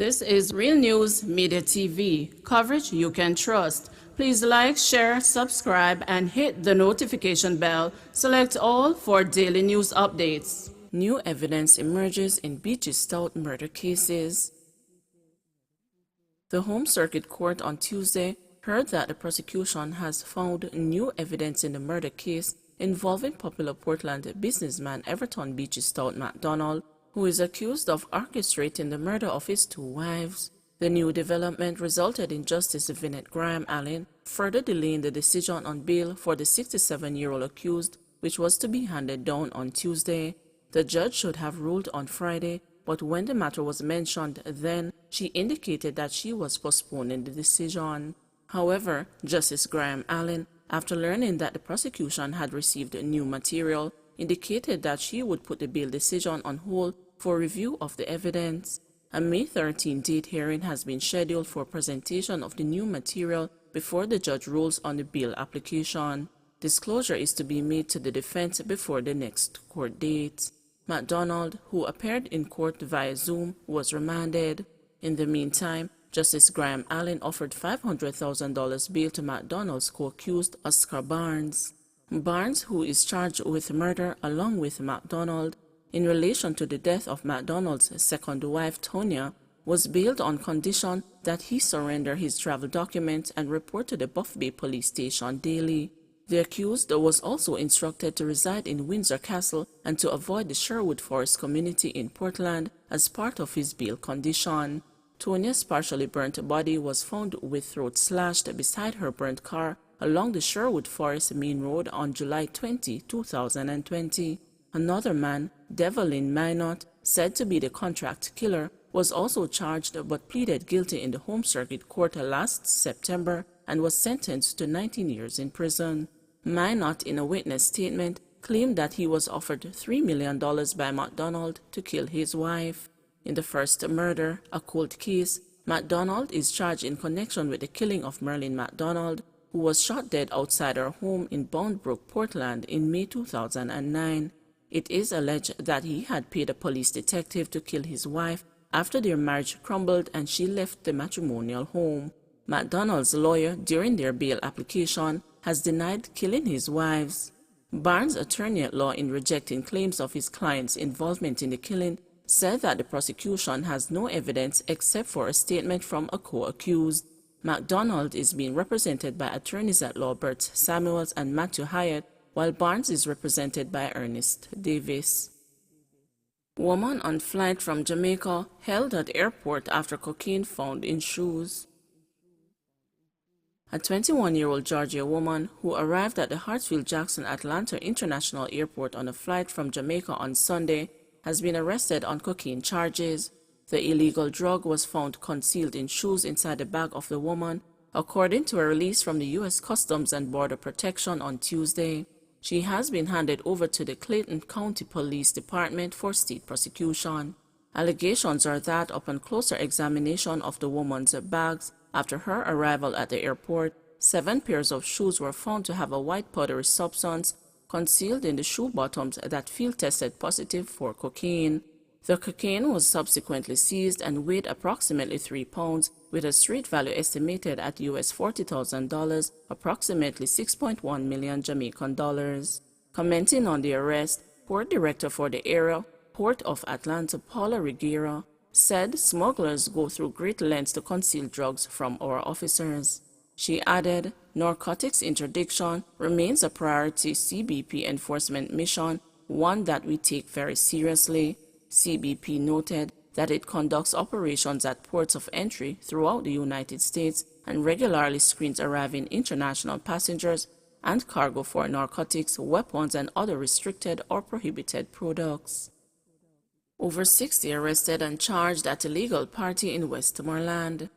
This is Real News Media TV, coverage you can trust. Please like, share, subscribe, and hit the notification bell. Select all for daily news updates. New evidence emerges in Beachy Stout murder cases. The Home Circuit Court on Tuesday heard that the prosecution has found new evidence in the murder case involving popular Portland businessman Everton Beachy Stout MacDonald, who is accused of orchestrating the murder of his two wives. The new development resulted in Justice Vinette Graham Allen further delaying the decision on bail for the 67-year-old accused, which was to be handed down on Tuesday. The judge should have ruled on Friday, but when the matter was mentioned then, she indicated that she was postponing the decision. However, Justice Graham Allen, after learning that the prosecution had received new material, indicated that she would put the bail decision on hold for review of the evidence. A May 13 date hearing has been scheduled for presentation of the new material before the judge rules on the bail application. Disclosure is to be made to the defense before the next court date. MacDonald, who appeared in court via Zoom, was remanded. In the meantime, Justice Graham Allen offered $500,000 bail to MacDonald's co-accused Oscar Barnes. Barnes, who is charged with murder along with MacDonald in relation to the death of MacDonald's second wife, Tonya, was bailed on condition that he surrender his travel documents and report to the Buff Bay police station daily. The accused was also instructed to reside in Windsor Castle and to avoid the Sherwood Forest community in Portland as part of his bail condition. Tonya's partially burnt body was found with throat slashed beside her burnt car along the Sherwood Forest Main Road on July 20, 2020. Another man, Devlin Minot, said to be the contract killer, was also charged but pleaded guilty in the Home Circuit Court last September and was sentenced to 19 years in prison. Minot, in a witness statement, claimed that he was offered $3 million by MacDonald to kill his wife. In the first murder, a cold case, MacDonald is charged in connection with the killing of Merlin MacDonald, who was shot dead outside her home in Boundbrook, Portland in May 2009. It is alleged that he had paid a police detective to kill his wife after their marriage crumbled and she left the matrimonial home. MacDonald's lawyer, during their bail application, has denied killing his wives. Barnes' attorney-at-law, in rejecting claims of his client's involvement in the killing, said that the prosecution has no evidence except for a statement from a co-accused. MacDonald is being represented by attorneys-at-law Bert Samuels and Matthew Hyatt, while Barnes is represented by Ernest Davis. Woman on flight from Jamaica held at airport after cocaine found in shoes. A 21-year-old Georgia woman who arrived at the Hartsfield-Jackson Atlanta International Airport on a flight from Jamaica on Sunday has been arrested on cocaine charges. The illegal drug was found concealed in shoes inside the bag of the woman, according to a release from the U.S. Customs and Border Protection on Tuesday. She has been handed over to the Clayton County Police Department for state prosecution. Allegations are that upon closer examination of the woman's bags after her arrival at the airport, 7 pairs of shoes were found to have a white powdery substance concealed in the shoe bottoms that field tested positive for cocaine. The cocaine was subsequently seized and weighed approximately 3 pounds, with a street value estimated at US $40,000, approximately 6.1 million Jamaican dollars. Commenting on the arrest, Port Director for the area, Port of Atlanta, Paula Reguera, said smugglers go through great lengths to conceal drugs from our officers. She added, narcotics interdiction remains a priority CBP enforcement mission, one that we take very seriously. CBP noted that it conducts operations at ports of entry throughout the United States and regularly screens arriving international passengers and cargo for narcotics, weapons, and other restricted or prohibited products. Over 60 arrested and charged at illegal party in Westmoreland.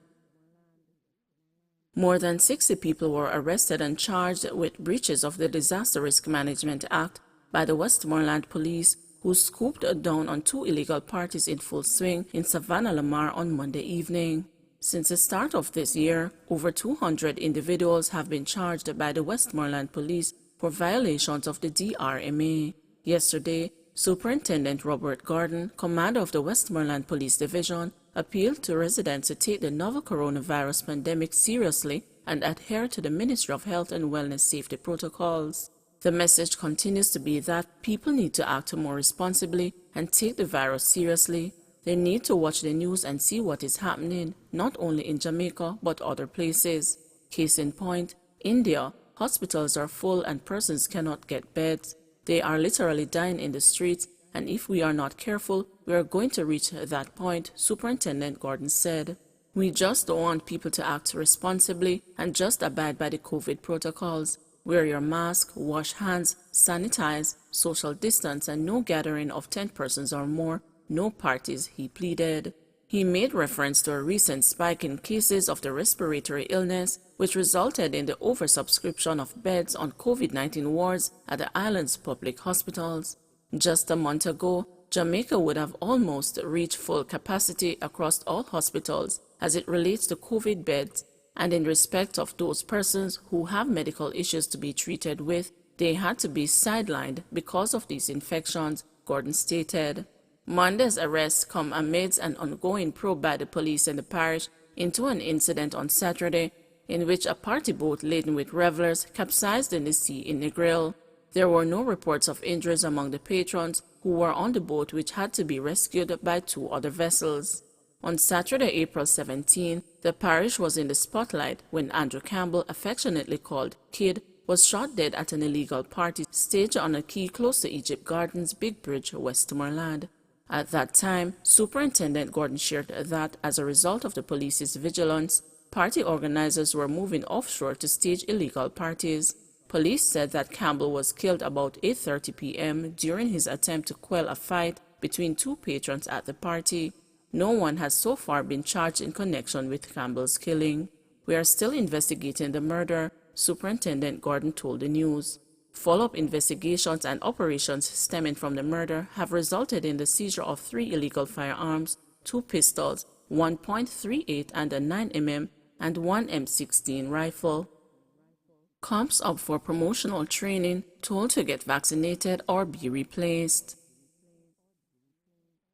More than 60 people were arrested and charged with breaches of the Disaster Risk Management Act by the Westmoreland Police, who scooped down on 2 illegal parties in full swing in Savannah Lamar on Monday evening. Since the start of this year, over 200 individuals have been charged by the Westmoreland Police for violations of the DRMA. Yesterday, Superintendent Robert Gordon, commander of the Westmoreland Police Division, appealed to residents to take the novel coronavirus pandemic seriously and adhere to the Ministry of Health and Wellness safety protocols. The message continues to be that people need to act more responsibly and take the virus seriously. They need to watch the news and see what is happening, not only in Jamaica but other places. Case in point, India. Hospitals are full and persons cannot get beds. They are literally dying in the streets, and if we are not careful, we are going to reach that point, Superintendent Gordon said. We just don't want people to act responsibly and just abide by the COVID protocols. Wear your mask, wash hands, sanitize, social distance, and no gathering of 10 persons or more, no parties, he pleaded. He made reference to a recent spike in cases of the respiratory illness, which resulted in the oversubscription of beds on COVID-19 wards at the island's public hospitals. Just a month ago, Jamaica would have almost reached full capacity across all hospitals as it relates to COVID beds, and in respect of those persons who have medical issues to be treated with, they had to be sidelined because of these infections, Gordon stated. Monday's arrests come amidst an ongoing probe by the police in the parish into an incident on Saturday in which a party boat laden with revelers capsized in the sea in Negril. There were no reports of injuries among the patrons who were on the boat, which had to be rescued by 2 other vessels. On Saturday, April 17, the parish was in the spotlight when Andrew Campbell, affectionately called Kid, was shot dead at an illegal party staged on a quay close to Egypt Gardens Big Bridge, Westmoreland. At that time, Superintendent Gordon shared that, as a result of the police's vigilance, party organizers were moving offshore to stage illegal parties. Police said that Campbell was killed about 8:30 p.m. during his attempt to quell a fight between 2 patrons at the party. No one has so far been charged in connection with Campbell's killing. We are still investigating the murder, Superintendent Gordon told the news. Follow-up investigations and operations stemming from the murder have resulted in the seizure of 3 illegal firearms, 2 pistols, 1.38 and a 9mm, and 1 M16 rifle. Cops up for promotional training told to get vaccinated or be replaced.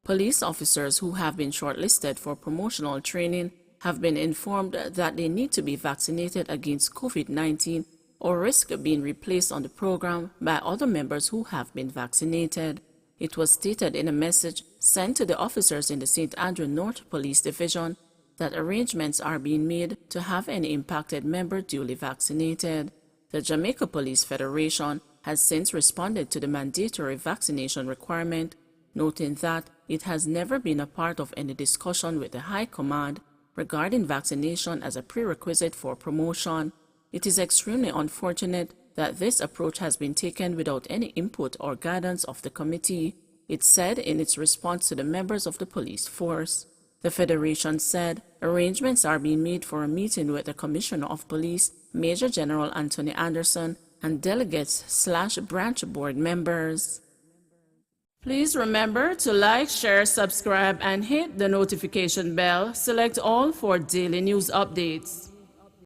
Police officers who have been shortlisted for promotional training have been informed that they need to be vaccinated against COVID-19 or risk being replaced on the program by other members who have been vaccinated. It was stated in a message sent to the officers in the St. Andrew North Police Division that arrangements are being made to have any impacted member duly vaccinated. The Jamaica Police Federation has since responded to the mandatory vaccination requirement, noting that it has never been a part of any discussion with the High Command regarding vaccination as a prerequisite for promotion. It is extremely unfortunate that this approach has been taken without any input or guidance of the committee, it said in its response to the members of the police force. The Federation said arrangements are being made for a meeting with the Commissioner of Police, Major General Anthony Anderson, and delegates/branch board members. Please remember to like, share, subscribe, and hit the notification bell. Select all for daily news updates.